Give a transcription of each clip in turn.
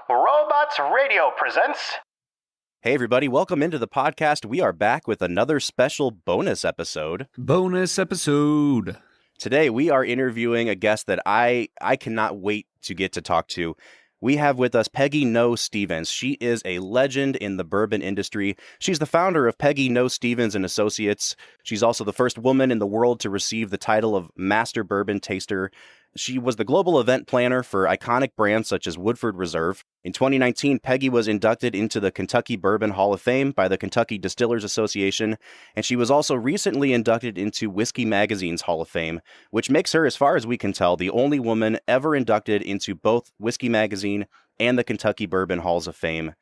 Robots Radio presents. Hey everybody, welcome into the podcast. We are back with another special bonus episode. Today we are interviewing a guest that I cannot wait to get to talk to. We have with us Peggy Noe Stevens. She is a legend in the bourbon industry. She's the founder of Peggy Noe Stevens and Associates. She's also the first woman in the world to receive the title of Master Bourbon Taster. She was the global event planner for iconic brands such as Woodford Reserve. In 2019, Peggy was inducted into the Kentucky Bourbon Hall of Fame by the Kentucky Distillers Association, and she was also recently inducted into Whisky Magazine's Hall of Fame, which makes her, as far as we can tell, the only woman ever inducted into both Whisky Magazine and the Kentucky Bourbon Halls of Fame.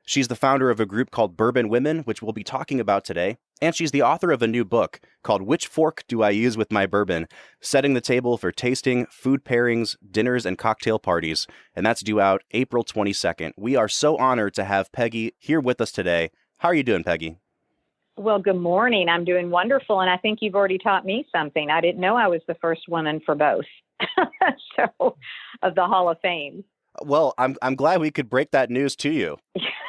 She's the founder of a group called Bourbon Women, which we'll be talking about today. And she's the author of a new book called Which Fork Do I Use With My Bourbon? Setting the Table for Tasting, Food Pairings, Dinners, and Cocktail Parties. And that's due out April 22nd. We are so honored to have Peggy here with us today. How are you doing, Peggy? Well, good morning. I'm doing wonderful. And I think you've already taught me something. I didn't know I was the first woman for both so of the Hall of Fame. Well, I'm glad we could break that news to you.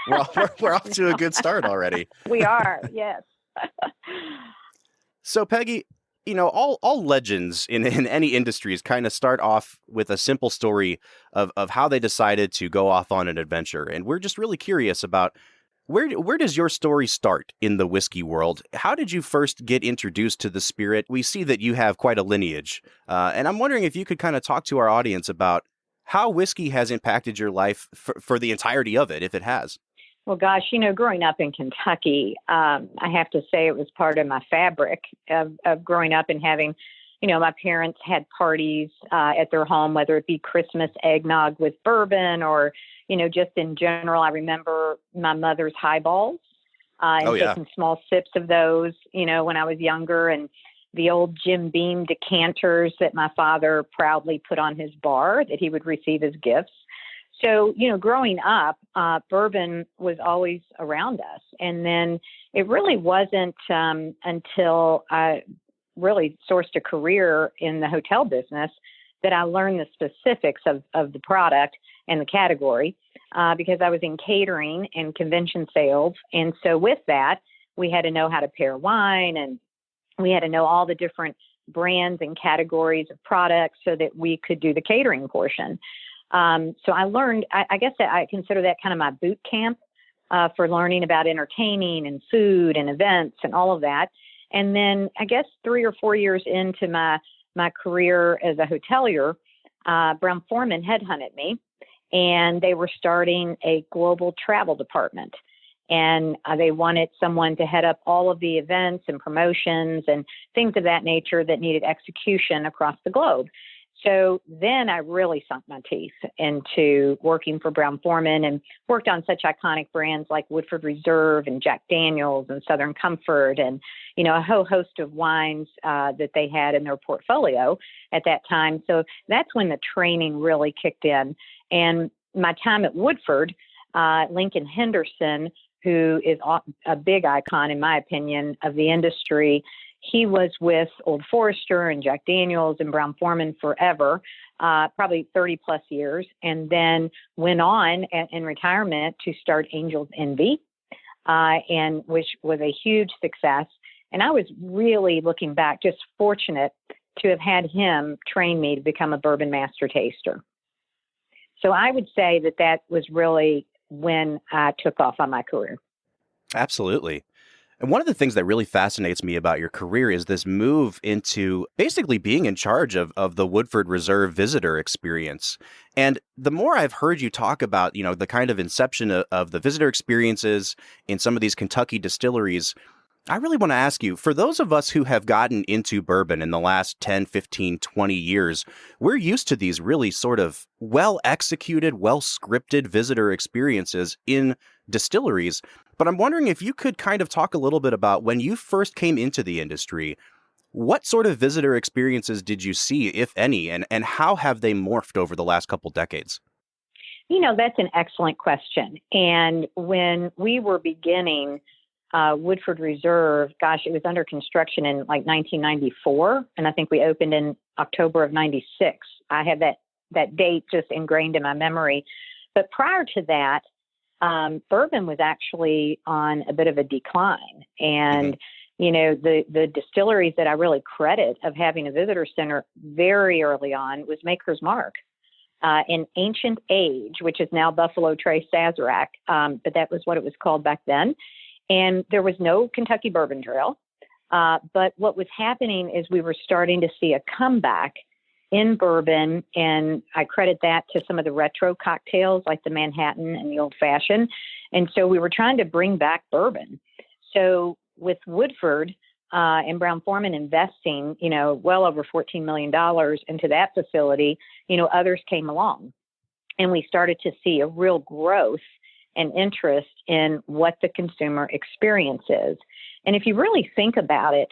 We're off to a good start already. We are, yes. So, Peggy, you know, all legends in any industries kind of start off with a simple story of how they decided to go off on an adventure. And we're just really curious about where does your story start in the whiskey world? How did you first get introduced to the spirit? We see that you have quite a lineage. And I'm wondering if you could kind of talk to our audience about how whiskey has impacted your life for the entirety of it, if it has. Well, gosh, you know, growing up in Kentucky, I have to say it was part of my fabric of growing up and having, you know, my parents had parties at their home, whether it be Christmas eggnog with bourbon or, you know, just in general. I remember my mother's highballs and taking small sips of those, you know, when I was younger, and the old Jim Beam decanters that my father proudly put on his bar that he would receive as gifts. So, you know, growing up, bourbon was always around us. And then it really wasn't until I really sourced a career in the hotel business that I learned the specifics of the product and the category because I was in catering and convention sales. And so with that, we had to know how to pair wine, and we had to know all the different brands and categories of products so that we could do the catering portion. So I learned, I guess that I consider that kind of my boot camp for learning about entertaining and food and events and all of that. And then I guess 3 or 4 years into my career as a hotelier, Brown-Forman headhunted me, and they were starting a global travel department. And they wanted someone to head up all of the events and promotions and things of that nature that needed execution across the globe. So then I really sunk my teeth into working for Brown-Forman and worked on such iconic brands like Woodford Reserve and Jack Daniels and Southern Comfort and, you know, a whole host of wines that they had in their portfolio at that time. So that's when the training really kicked in. And my time at Woodford, Lincoln Henderson, who is a big icon, in my opinion, of the industry, he was with Old Forester and Jack Daniels and Brown-Forman forever, probably 30 plus years, and then went on in retirement to start Angel's Envy, and which was a huge success. And I was really, looking back, just fortunate to have had him train me to become a bourbon master taster. So I would say that was really when I took off on my career. Absolutely. And one of the things that really fascinates me about your career is this move into basically being in charge of the Woodford Reserve visitor experience. And the more I've heard you talk about, you know, the kind of inception of the visitor experiences in some of these Kentucky distilleries, I really want to ask you, for those of us who have gotten into bourbon in the last 10, 15, 20 years, we're used to these really sort of well-executed, well-scripted visitor experiences in distilleries. But I'm wondering if you could kind of talk a little bit about when you first came into the industry, what sort of visitor experiences did you see, if any, and how have they morphed over the last couple decades? You know, that's an excellent question. And when we were beginning Woodford Reserve, gosh, it was under construction in like 1994. And I think we opened in October of 96. I have that date just ingrained in my memory. But prior to that, bourbon was actually on a bit of a decline. And, the distilleries that I really credit of having a visitor center very early on was Maker's Mark. In Ancient Age, which is now Buffalo Trace Sazerac, but that was what it was called back then. And there was no Kentucky Bourbon Trail. But what was happening is we were starting to see a comeback in bourbon, and I credit that to some of the retro cocktails like the Manhattan and the Old Fashioned. And so we were trying to bring back bourbon. So with Woodford and Brown-Forman investing, well over $14 million into that facility, others came along, and we started to see a real growth and interest in what the consumer experience is. And if you really think about it,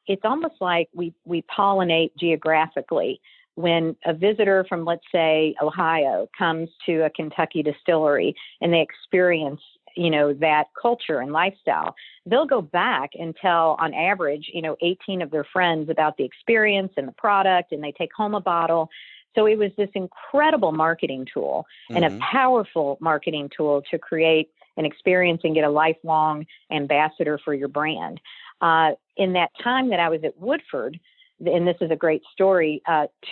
it's almost like we pollinate geographically. When a visitor from, let's say, Ohio comes to a Kentucky distillery and they experience, that culture and lifestyle, they'll go back and tell, on average, 18 of their friends about the experience and the product, and they take home a bottle. So it was this incredible marketing tool and a powerful marketing tool to create an experience and get a lifelong ambassador for your brand. In that time that I was at Woodford, and this is a great story,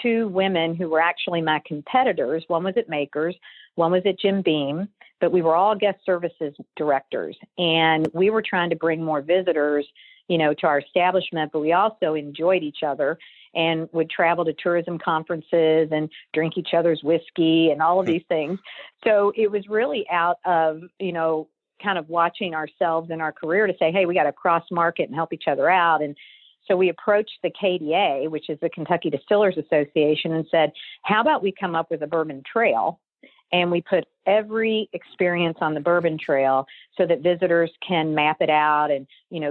two women who were actually my competitors, one was at Makers, one was at Jim Beam, but we were all guest services directors. And we were trying to bring more visitors, to our establishment, but we also enjoyed each other and would travel to tourism conferences and drink each other's whiskey and all of these things. So it was really out of, kind of watching ourselves in our career to say, hey, we got to cross market and help each other out. And so we approached the KDA, which is the Kentucky Distillers Association, and said, how about we come up with a bourbon trail? And we put every experience on the bourbon trail so that visitors can map it out and,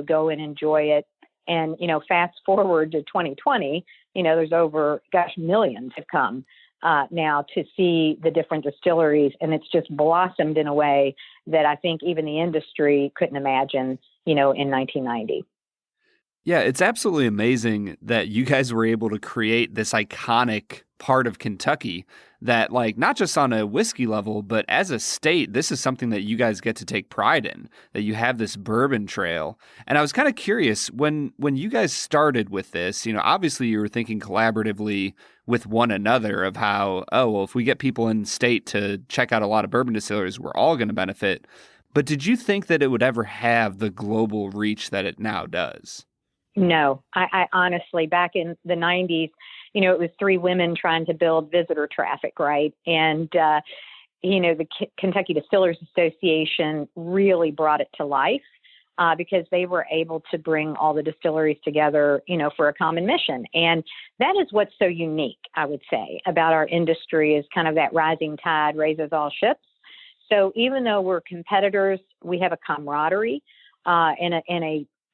go and enjoy it. And, fast forward to 2020, there's over, millions have come now to see the different distilleries. And it's just blossomed in a way that I think even the industry couldn't imagine, in 1990. Yeah, it's absolutely amazing that you guys were able to create this iconic part of Kentucky that, not just on a whiskey level, but as a state, this is something that you guys get to take pride in, that you have this bourbon trail. And I was kind of curious, when you guys started with this, obviously you were thinking collaboratively with one another of how, if we get people in state to check out a lot of bourbon distilleries, we're all going to benefit. But did you think that it would ever have the global reach that it now does? No, I honestly, back in the 90s, it was three women trying to build visitor traffic, right? And, the Kentucky Distillers Association really brought it to life because they were able to bring all the distilleries together, for a common mission. And that is what's so unique, I would say, about our industry is kind of that rising tide raises all ships. So even though we're competitors, we have a camaraderie and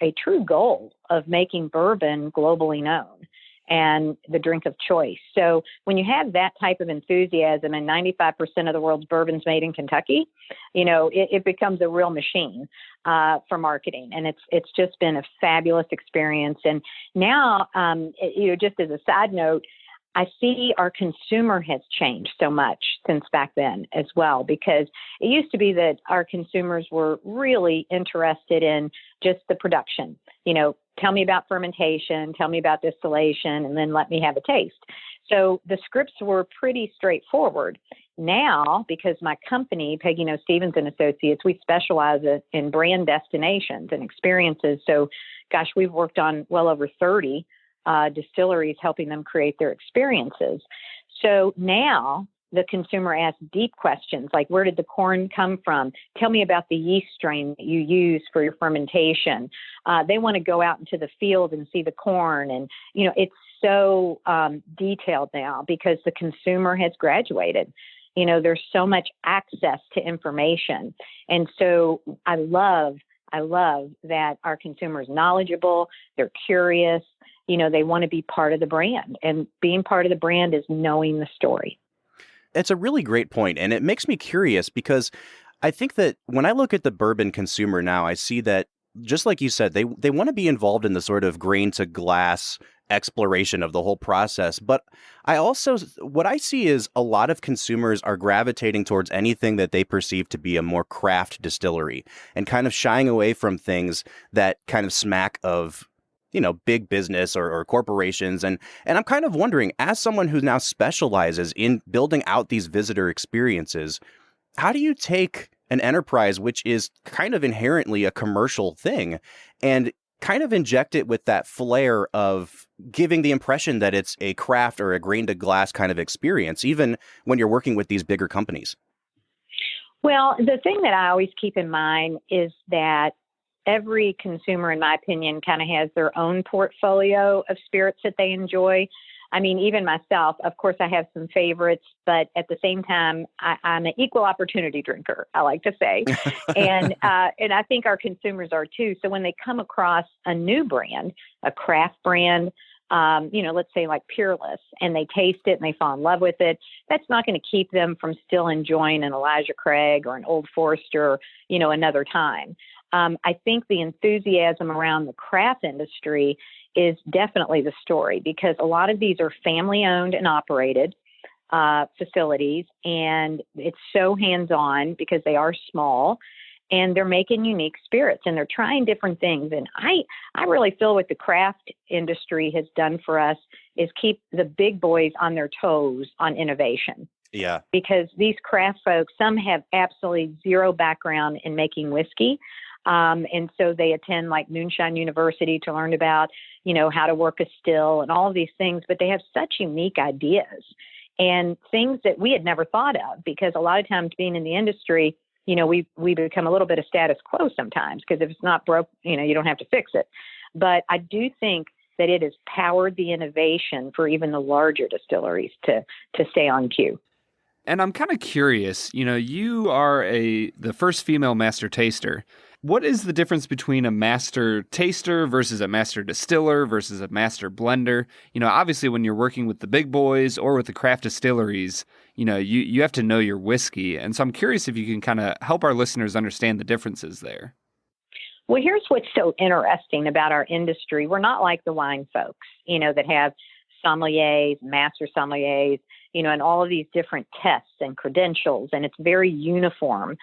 a true goal of making bourbon globally known and the drink of choice. So when you have that type of enthusiasm and 95% of the world's bourbon's made in Kentucky, it becomes a real machine for marketing. And it's just been a fabulous experience. And now, just as a side note, I see our consumer has changed so much since back then as well, because it used to be that our consumers were really interested in just the production. Tell me about fermentation, tell me about distillation, and then let me have a taste. So the scripts were pretty straightforward. Now, because my company, Peggy Noe Stevens and Associates, we specialize in brand destinations and experiences. So, we've worked on well over 30 distilleries, helping them create their experiences. So now the consumer asks deep questions like, where did the corn come from? Tell me about the yeast strain that you use for your fermentation. They want to go out into the field and see the corn. And, it's so detailed now because the consumer has graduated. There's so much access to information. And so I love that our consumer is knowledgeable, they're curious, they want to be part of the brand. And being part of the brand is knowing the story. It's a really great point, and it makes me curious because I think that when I look at the bourbon consumer now, I see that, just like you said, they want to be involved in the sort of grain to glass exploration of the whole process. But what I see is a lot of consumers are gravitating towards anything that they perceive to be a more craft distillery and kind of shying away from things that kind of smack of, big business or corporations. And I'm kind of wondering, as someone who now specializes in building out these visitor experiences, how do you take an enterprise which is kind of inherently a commercial thing and kind of inject it with that flair of giving the impression that it's a craft or a grain to glass kind of experience, even when you're working with these bigger companies? Well, the thing that I always keep in mind is that every consumer, in my opinion, kind of has their own portfolio of spirits that they enjoy. I mean, even myself, of course, I have some favorites, but at the same time, I'm an equal opportunity drinker, I like to say. And I think our consumers are too. So when they come across a new brand, a craft brand, let's say like Peerless, and they taste it and they fall in love with it, that's not going to keep them from still enjoying an Elijah Craig or an Old Forester, another time. I think the enthusiasm around the craft industry is definitely the story, because a lot of these are family owned and operated facilities, and it's so hands-on because they are small and they're making unique spirits and they're trying different things. And I really feel what the craft industry has done for us is keep the big boys on their toes on innovation. Yeah. Because these craft folks, some have absolutely zero background in making whiskey. And so they attend like Moonshine University to learn about, how to work a still and all of these things, but they have such unique ideas and things that we had never thought of, because a lot of times being in the industry, we become a little bit of status quo sometimes, because if it's not broke, you don't have to fix it. But I do think that it has powered the innovation for even the larger distilleries to stay on cue. And I'm kind of curious, you are the first female master taster. What is the difference between a master taster versus a master distiller versus a master blender? Obviously when you're working with the big boys or with the craft distilleries, you have to know your whiskey. And so I'm curious if you can kind of help our listeners understand the differences there. Well, here's what's so interesting about our industry. We're not like the wine folks, that have sommeliers, master sommeliers, and all of these different tests and credentials. And it's very uniform.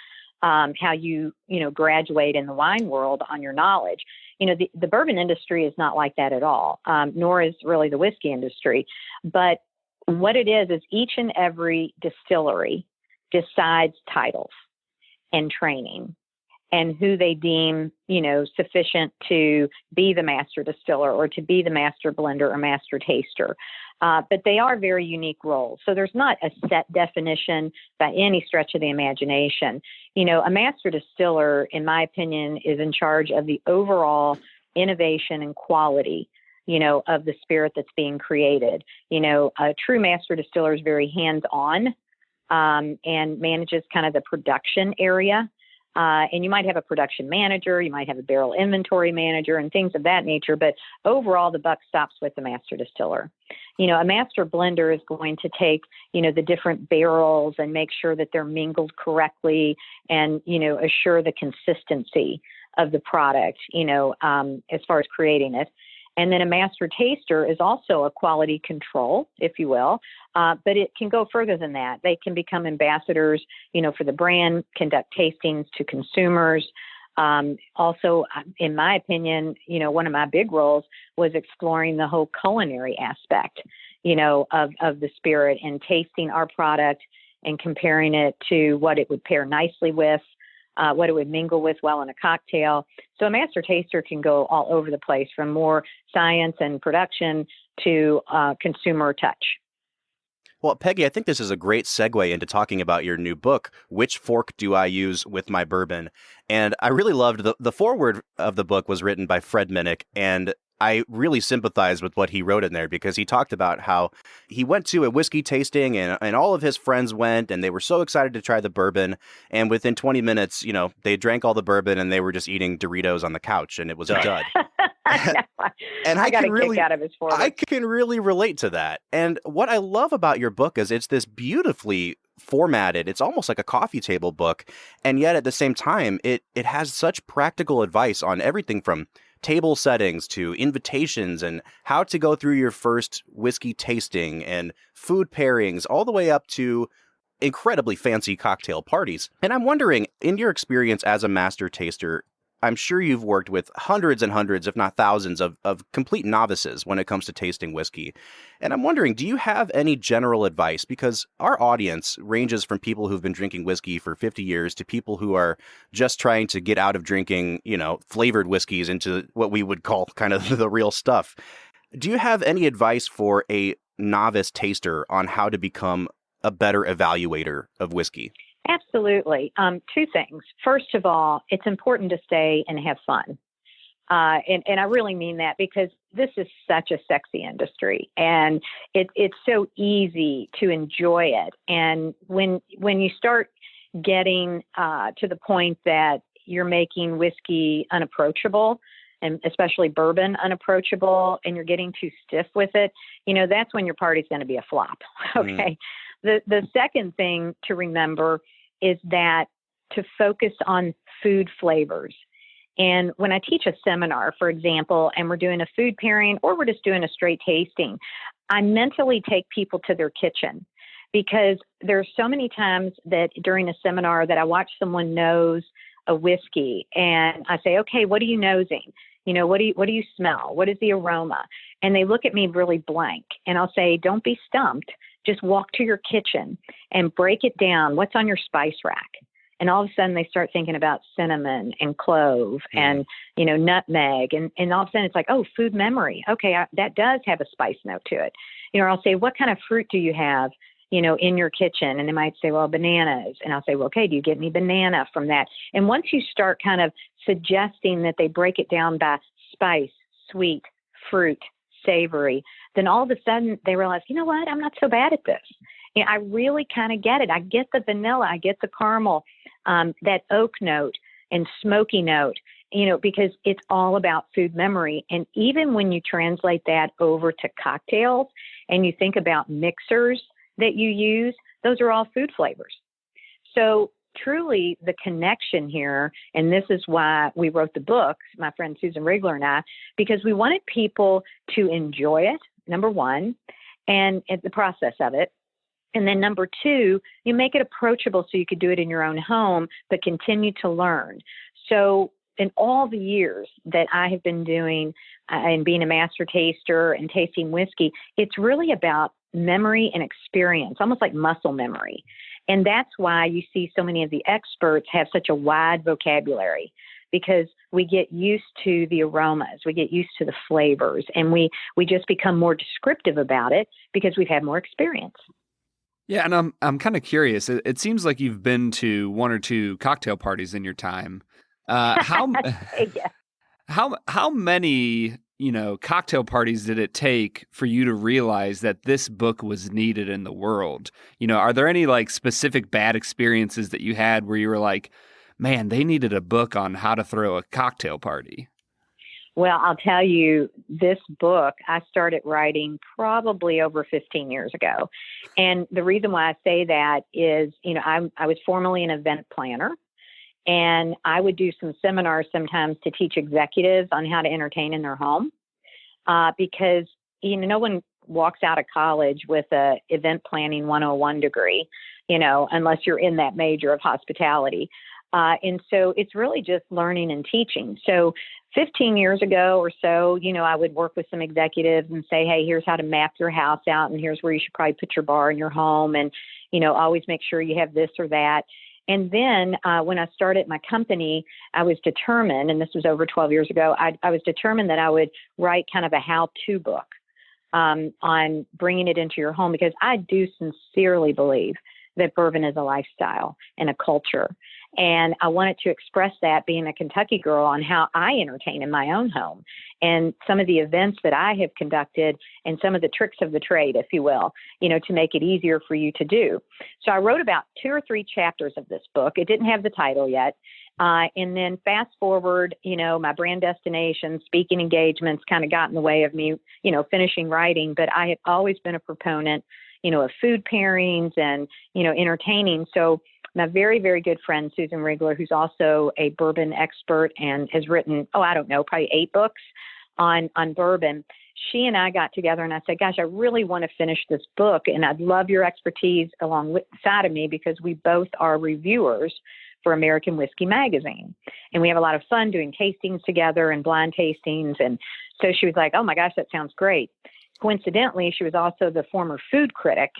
How you graduate in the wine world on your knowledge. The bourbon industry is not like that at all, nor is really the whiskey industry. But what it is each and every distillery decides titles and training and who they deem, sufficient to be the master distiller or to be the master blender or master taster. But they are very unique roles. So there's not a set definition by any stretch of the imagination. A master distiller, in my opinion, is in charge of the overall innovation and quality, of the spirit that's being created. A true master distiller is very hands-on and manages kind of the production area. And you might have a production manager, you might have a barrel inventory manager and things of that nature. But overall, the buck stops with the master distiller. A master blender is going to take, the different barrels and make sure that they're mingled correctly and, assure the consistency of the product, as far as creating it. And then a master taster is also a quality control, if you will, but it can go further than that. They can become ambassadors, for the brand, conduct tastings to consumers. Also, in my opinion, one of my big roles was exploring the whole culinary aspect, of the spirit and tasting our product and comparing it to what it would pair nicely with, what it would mingle with well in a cocktail. So a master taster can go all over the place, from more science and production to consumer touch. Well, Peggy, I think this is a great segue into talking about your new book, Which Fork Do I Use with My Bourbon? And I really loved the foreword of the book was written by Fred Minnick, and I really sympathize with what he wrote in there, because he talked about how he went to a whiskey tasting and all of his friends went and they were so excited to try the bourbon. And within 20 minutes, they drank all the bourbon and they were just eating Doritos on the couch and it was a dud. And I got a kick out of his forward. I can really relate to that. And what I love about your book is it's this beautifully formatted, it's almost like a coffee table book. And yet at the same time, it has such practical advice on everything from table settings to invitations and how to go through your first whiskey tasting and food pairings, all the way up to incredibly fancy cocktail parties. And I'm wondering, in your experience as a master taster, I'm sure you've worked with hundreds and hundreds, if not thousands, of complete novices when it comes to tasting whiskey. And I'm wondering, do you have any general advice? Because our audience ranges from people who've been drinking whiskey for 50 years to people who are just trying to get out of drinking, flavored whiskeys into what we would call kind of the real stuff. Do you have any advice for a novice taster on how to become a better evaluator of whiskey? Absolutely. Two things. First of all, it's important to stay and have fun. And I really mean that because this is such a sexy industry and it's so easy to enjoy it. And when you start getting to the point that you're making whiskey unapproachable, and especially bourbon unapproachable, and you're getting too stiff with it, that's when your party's going to be a flop. Okay. The second thing to remember is that to focus on food flavors. And when I teach a seminar, for example, and we're doing a food pairing or we're just doing a straight tasting, I mentally take people to their kitchen because there's so many times that during a seminar that I watch someone nose a whiskey and I say, okay, what are you nosing? What do you smell? What is the aroma? And they look at me really blank. And I'll say, don't be stumped. Just walk to your kitchen and break it down. What's on your spice rack? And all of a sudden they start thinking about cinnamon and clove and, nutmeg. And all of a sudden it's like, oh, food memory. Okay, that does have a spice note to it. Or I'll say, what kind of fruit do you have, in your kitchen? And they might say, well, bananas. And I'll say, well, okay, do you get any banana from that? And once you start kind of suggesting that they break it down by spice, sweet, fruit, savory, then all of a sudden they realize, you know what, I'm not so bad at this. I really kind of get it. I get the vanilla, I get the caramel, that oak note and smoky note, because it's all about food memory. And even when you translate that over to cocktails and you think about mixers that you use, those are all food flavors. So truly the connection here, and this is why we wrote the book, my friend Susan Rigler and I, because we wanted people to enjoy it, number one, and the process of it. And then number two, you make it approachable so you could do it in your own home, but continue to learn. So in all the years that I have been doing and being a master taster and tasting whiskey, it's really about memory and experience, almost like muscle memory. And that's why you see so many of the experts have such a wide vocabulary, because we get used to the aromas, we get used to the flavors, and we just become more descriptive about it because we've had more experience. Yeah, and I'm kind of curious. It seems like you've been to one or two cocktail parties in your time. How many cocktail parties did it take for you to realize that this book was needed in the world? Are there any like specific bad experiences that you had where you were like, man, they needed a book on how to throw a cocktail party? Well, I'll tell you, this book I started writing probably over 15 years ago. And the reason why I say that is, I was formerly an event planner, and I would do some seminars sometimes to teach executives on how to entertain in their home, because, no one walks out of college with a event planning 101 degree, unless you're in that major of hospitality. And so it's really just learning and teaching. So 15 years ago or so, I would work with some executives and say, hey, here's how to map your house out, and here's where you should probably put your bar in your home, and, always make sure you have this or that. And then when I started my company, I was determined, and this was over 12 years ago, I was determined that I would write kind of a how-to book on bringing it into your home, because I do sincerely believe that bourbon is a lifestyle and a culture. And I wanted to express that, being a Kentucky girl, on how I entertain in my own home and some of the events that I have conducted and some of the tricks of the trade, if you will, to make it easier for you to do. So I wrote about 2 or 3 chapters of this book. It didn't have the title yet. And then fast forward, my brand destination, speaking engagements kind of got in the way of me, finishing writing. But I have always been a proponent, of food pairings and, entertaining. So my very, very good friend, Susan Rigler, who's also a bourbon expert and has written, probably 8 books on bourbon. She and I got together and I said, gosh, I really want to finish this book and I'd love your expertise alongside of me because we both are reviewers for American Whiskey Magazine. And we have a lot of fun doing tastings together and blind tastings. And so she was like, oh my gosh, that sounds great. Coincidentally, she was also the former food critic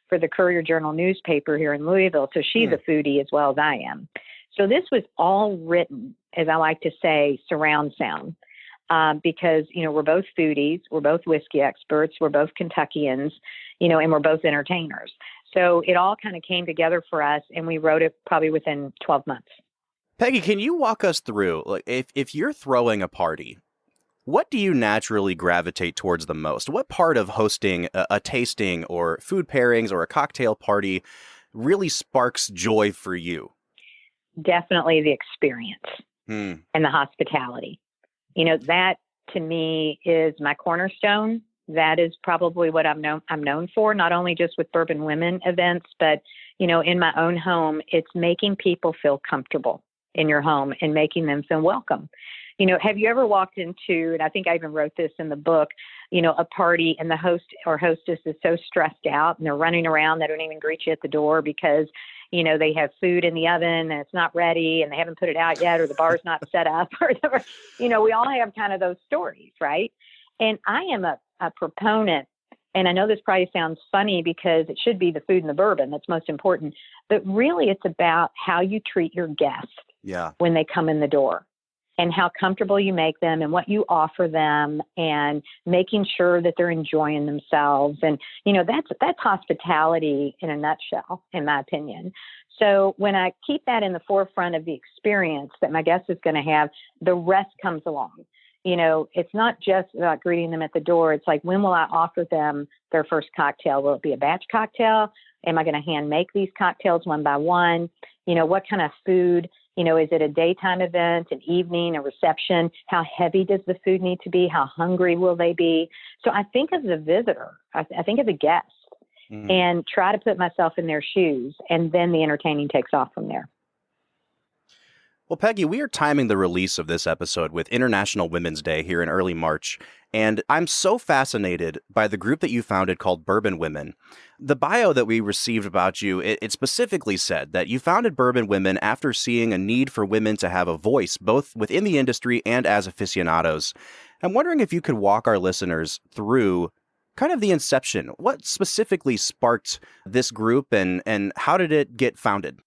for the Courier-Journal newspaper here in Louisville. So she's a foodie as well as I am. So this was all written, as I like to say, surround sound. Because, we're both foodies, we're both whiskey experts, we're both Kentuckians, and we're both entertainers. So it all kind of came together for us, and we wrote it probably within 12 months. Peggy, can you walk us through, like, if you're throwing a party, what do you naturally gravitate towards the most? What part of hosting a tasting or food pairings or a cocktail party really sparks joy for you? Definitely the experience and the hospitality. That to me is my cornerstone. That is probably what I'm known for, not only just with Bourbon Women events, but, in my own home, it's making people feel comfortable in your home and making them feel welcome. Have you ever walked into, and I think I even wrote this in the book, a party and the host or hostess is so stressed out and they're running around, they don't even greet you at the door because, they have food in the oven and it's not ready and they haven't put it out yet or the bar's not set up or whatever. We all have kind of those stories, right? And I am a proponent, and I know this probably sounds funny because it should be the food and the bourbon that's most important, but really it's about how you treat your guests when they come in the door and how comfortable you make them and what you offer them and making sure that they're enjoying themselves. And, that's hospitality in a nutshell, in my opinion. So when I keep that in the forefront of the experience that my guest is going to have, the rest comes along. It's not just about greeting them at the door. It's like, when will I offer them their first cocktail? Will it be a batch cocktail? Am I going to hand make these cocktails one by one? What kind of food? Is it a daytime event, an evening, a reception? How heavy does the food need to be? How hungry will they be? So I think of the visitor. I think of the guest and try to put myself in their shoes. And then the entertaining takes off from there. Well, Peggy, we are timing the release of this episode with International Women's Day here in early March, and I'm so fascinated by the group that you founded called Bourbon Women. The bio that we received about you, it specifically said that you founded Bourbon Women after seeing a need for women to have a voice, both within the industry and as aficionados. I'm wondering if you could walk our listeners through kind of the inception. What specifically sparked this group, and how did it get founded?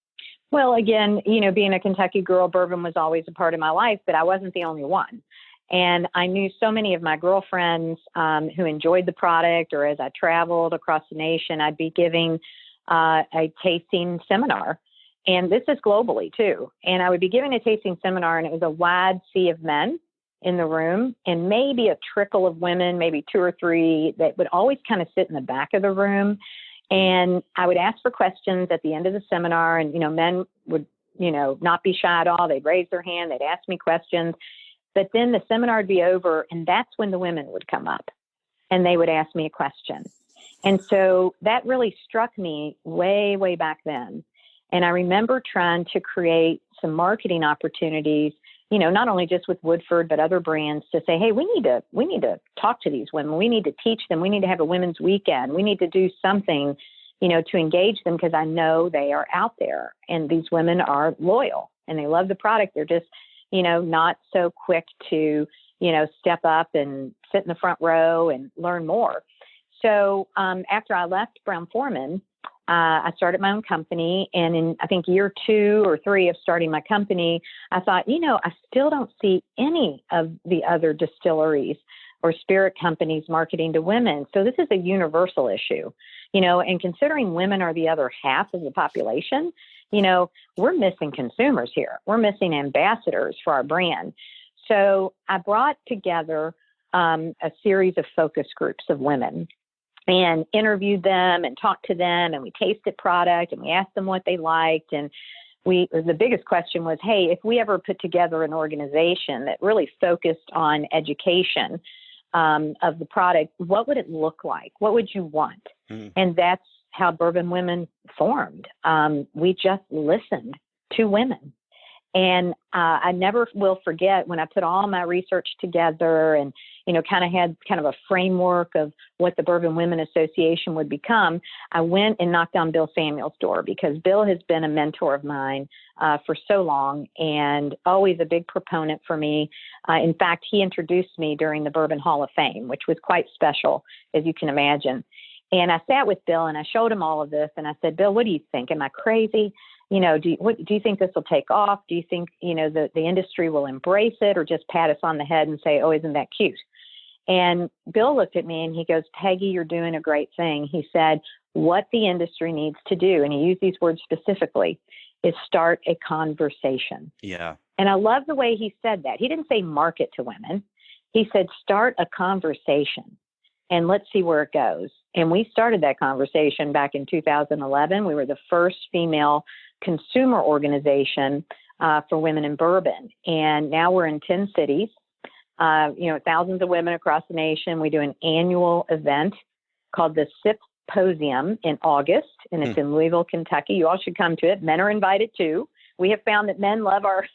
Well, again, being a Kentucky girl, bourbon was always a part of my life, but I wasn't the only one. And I knew so many of my girlfriends who enjoyed the product, or as I traveled across the nation, I'd be giving a tasting seminar. And this is globally too. And I would be giving a tasting seminar, and it was a wide sea of men in the room and maybe a trickle of women, maybe 2 or 3 that would always kind of sit in the back of the room. And I would ask for questions at the end of the seminar, and, men would, not be shy at all. They'd raise their hand. They'd ask me questions. But then the seminar would be over, and that's when the women would come up and they would ask me a question. And so that really struck me way, way back then. And I remember trying to create some marketing opportunities, not only just with Woodford, but other brands, to say, hey, we need to talk to these women. We need to teach them. We need to have a women's weekend. We need to do something, to engage them, because I know they are out there and these women are loyal and they love the product. They're just, not so quick to, step up and sit in the front row and learn more. So after I left Brown-Forman, I started my own company, and in, I think, year 2 or 3 of starting my company, I thought, I still don't see any of the other distilleries or spirit companies marketing to women. So this is a universal issue, and considering women are the other half of the population, we're missing consumers here. We're missing ambassadors for our brand. So I brought together a series of focus groups of women and interviewed them and talked to them, and we tasted product and we asked them what they liked. And the biggest question was, hey, if we ever put together an organization that really focused on education of the product, what would it look like? What would you want? And that's how Bourbon Women formed. We just listened to women. And I never will forget when I put all my research together and, kind of had kind of a framework of what the Bourbon Women Association would become. I went and knocked on Bill Samuel's door because Bill has been a mentor of mine for so long and always a big proponent for me. In fact, he introduced me during the Bourbon Hall of Fame, which was quite special, as you can imagine. And I sat with Bill and I showed him all of this. And I said, Bill, what do you think? Am I crazy? Do you think this will take off? Do you think, the industry will embrace it or just pat us on the head and say, oh, isn't that cute? And Bill looked at me and he goes, Peggy, you're doing a great thing. He said, what the industry needs to do, and he used these words specifically, is start a conversation. Yeah. And I love the way he said that. He didn't say market to women. He said, start a conversation and let's see where it goes. And we started that conversation back in 2011. We were the first female consumer organization for women in bourbon. And now we're in 10 cities, thousands of women across the nation. We do an annual event called the Sip-Posium in August, and it's in Louisville, Kentucky. You all should come to it. Men are invited too. We have found that men love our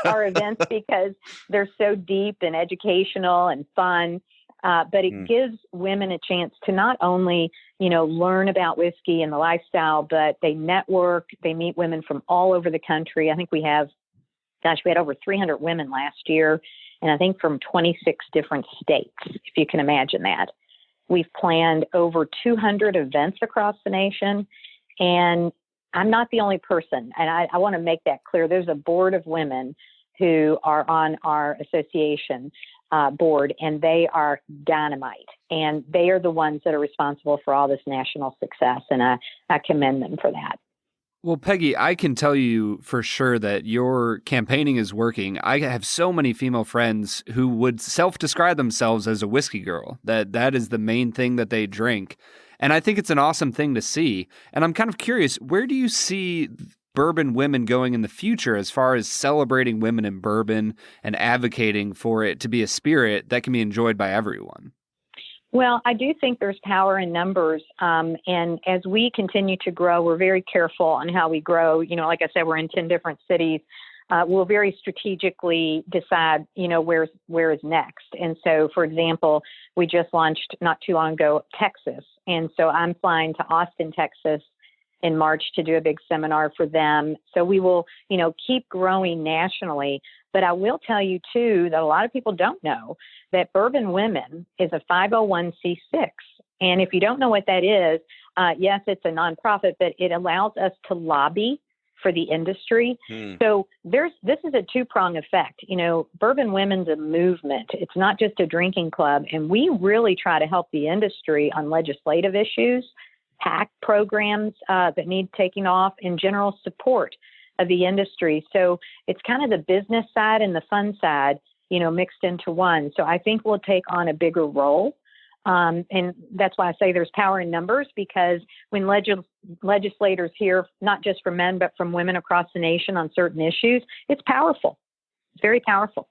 events because they're so deep and educational and fun. But it gives women a chance to not only, learn about whiskey and the lifestyle, but they network, they meet women from all over the country. I think we had over 300 women last year, and I think from 26 different states, if you can imagine that. We've planned over 200 events across the nation, and I'm not the only person. And I want to make that clear. There's a board of women who are on our association board, and they are dynamite. And they are the ones that are responsible for all this national success. And I commend them for that. Well, Peggy, I can tell you for sure that your campaigning is working. I have so many female friends who would self-describe themselves as a whiskey girl, that is the main thing that they drink. And I think it's an awesome thing to see. And I'm kind of curious, where do you see Bourbon Women going in the future as far as celebrating women in bourbon and advocating for it to be a spirit that can be enjoyed by everyone? Well, I do think there's power in numbers. And as we continue to grow, we're very careful on how we grow. Like I said, we're in 10 different cities. We'll very strategically decide, where is next. And so, for example, we just launched not too long ago, Texas. And so I'm flying to Austin, Texas in March to do a big seminar for them. So we will, keep growing nationally. But I will tell you, too, that a lot of people don't know that Bourbon Women is a 501c6. And if you don't know what that is, yes, it's a nonprofit, but it allows us to lobby for the industry. So this is a two-prong effect. Bourbon Women's a movement. It's not just a drinking club. And we really try to help the industry on legislative issues, PAC programs that need taking off, and general support of the industry. So it's kind of the business side and the fun side, mixed into one. So I think we'll take on a bigger role. And that's why I say there's power in numbers, because when legislators hear, not just from men, but from women across the nation on certain issues, it's powerful. It's very powerful.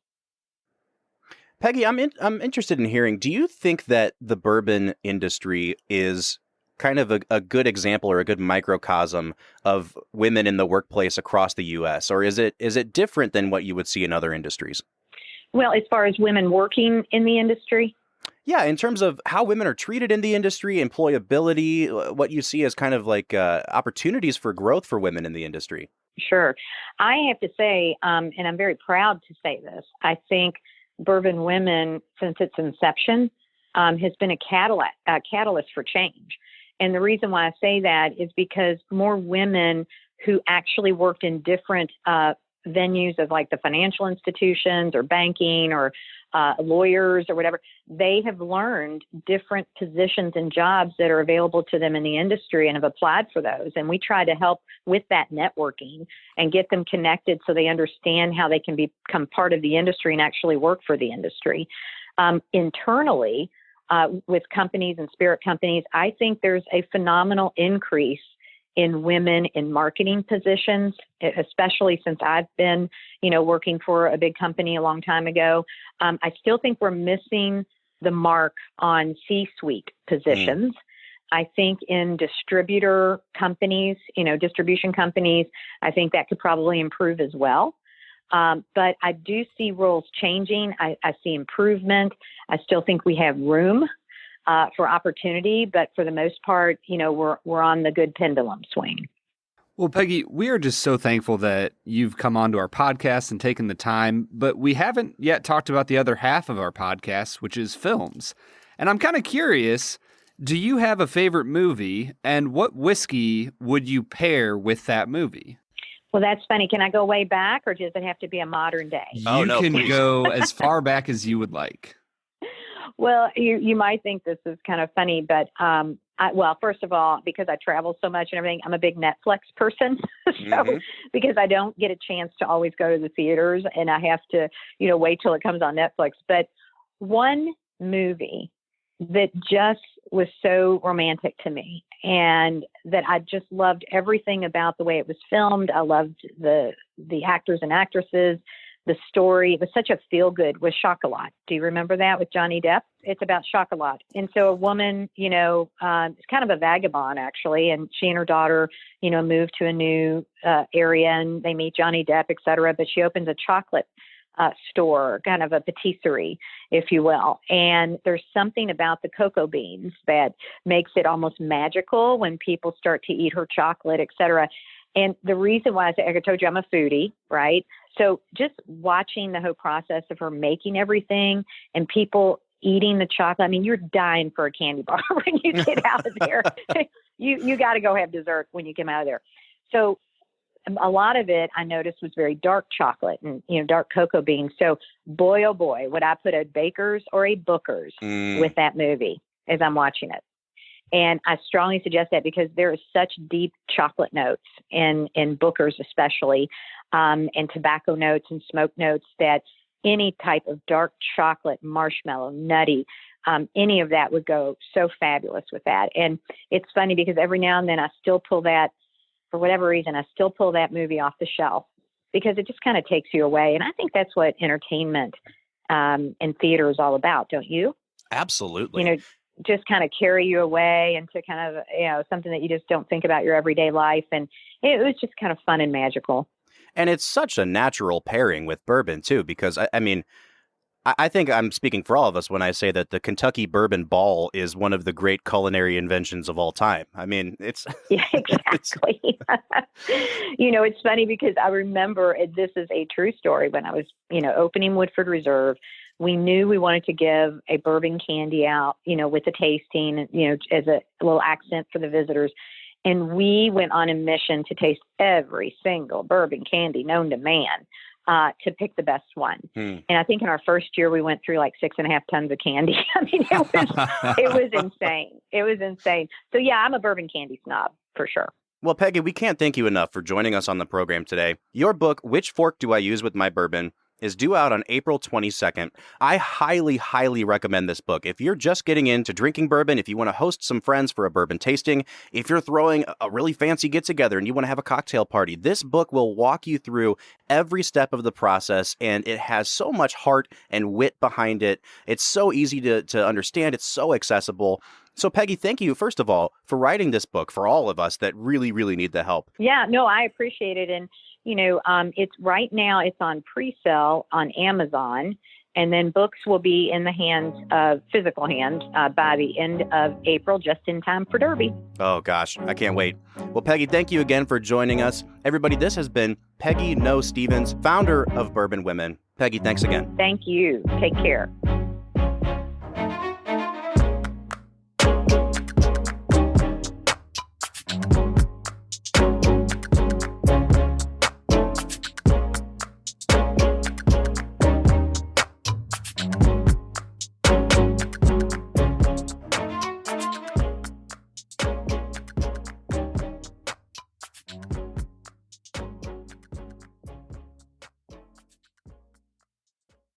Peggy, I'm interested in hearing, do you think that the bourbon industry is kind of a good example or a good microcosm of women in the workplace across the U.S., or is it different than what you would see in other industries? Well, as far as women working in the industry? Yeah, in terms of how women are treated in the industry, employability, what you see as kind of like opportunities for growth for women in the industry. Sure. I have to say, and I'm very proud to say this, I think Bourbon Women, since its inception, has been a catalyst for change. And the reason why I say that is because more women who actually worked in different venues of like the financial institutions or banking or lawyers or whatever, they have learned different positions and jobs that are available to them in the industry and have applied for those. And we try to help with that networking and get them connected so they understand how they can become part of the industry and actually work for the industry. Internally, with companies and spirit companies, I think there's a phenomenal increase in women in marketing positions, especially since I've been, working for a big company a long time ago. I still think we're missing the mark on C-suite positions. I think in distribution companies, I think that could probably improve as well. But I do see roles changing. I see improvement. I still think we have room for opportunity, but for the most part, we're on the good pendulum swing. Well, Peggy, we are just so thankful that you've come onto our podcast and taken the time, but we haven't yet talked about the other half of our podcast, which is films. And I'm kind of curious, do you have a favorite movie, and what whiskey would you pair with that movie? Well, that's funny. Can I go way back, or does it have to be a modern day? You can go as far back as you would like. Well, you might think this is kind of funny, but first of all, because I travel so much and everything, I'm a big Netflix person. Because I don't get a chance to always go to the theaters, and I have to, wait till it comes on Netflix. But one movie that just was so romantic to me, and that I just loved everything about the way it was filmed. I loved the actors and actresses. The story, it was such a feel-good, was Chocolat. Do you remember that with Johnny Depp? It's about Chocolat. And so a woman, it's kind of a vagabond, actually, and she and her daughter, move to a new area, and they meet Johnny Depp, et cetera, but she opens a chocolate store, kind of a patisserie, if you will. And there's something about the cocoa beans that makes it almost magical when people start to eat her chocolate, et cetera. And the reason why, like I told you, I'm a foodie, right? So just watching the whole process of her making everything and people eating the chocolate. I mean, you're dying for a candy bar when you get out of there. You got to go have dessert when you come out of there. So a lot of it I noticed was very dark chocolate and, dark cocoa beans. So boy, oh boy, would I put a Baker's or a Booker's with that movie as I'm watching it. And I strongly suggest that because there is such deep chocolate notes in Booker's especially, and tobacco notes and smoke notes that any type of dark chocolate, marshmallow, nutty, any of that would go so fabulous with that. And it's funny because every now and then I still pull that, for whatever reason, I still pull that movie off the shelf because it just kind of takes you away. And I think that's what entertainment and theater is all about, don't you? Absolutely. Just kind of carry you away into kind of, something that you just don't think about your everyday life. And it was just kind of fun and magical. And it's such a natural pairing with bourbon, too, because, I think I'm speaking for all of us when I say that the Kentucky Bourbon Ball is one of the great culinary inventions of all time. I mean, it's... Yeah, exactly. It's funny because I remember, this is a true story, when I was, opening Woodford Reserve, we knew we wanted to give a bourbon candy out, with the tasting, as a little accent for the visitors. And we went on a mission to taste every single bourbon candy known to man, to pick the best one. And I think in our first year, we went through like 6.5 tons of candy. I mean, it was insane. It was insane. So yeah, I'm a bourbon candy snob for sure. Well, Peggy, we can't thank you enough for joining us on the program today. Your book, Which Fork Do I Use With My Bourbon, is due out on April 22nd. I highly, highly recommend this book. If you're just getting into drinking bourbon, if you want to host some friends for a bourbon tasting, if you're throwing a really fancy get-together and you want to have a cocktail party, this book will walk you through every step of the process, and it has so much heart and wit behind it. It's so easy to understand. It's so accessible. So, Peggy, thank you, first of all, for writing this book for all of us that really, really need the help. Yeah, no, I appreciate it. And it's right now, it's on pre-sale on Amazon, and then books will be in the hands of physical hands by the end of April, just in time for Derby. Oh, gosh, I can't wait. Well, Peggy, thank you again for joining us. Everybody, this has been Peggy Noe Stevens, founder of Bourbon Women. Peggy, thanks again. Thank you. Take care.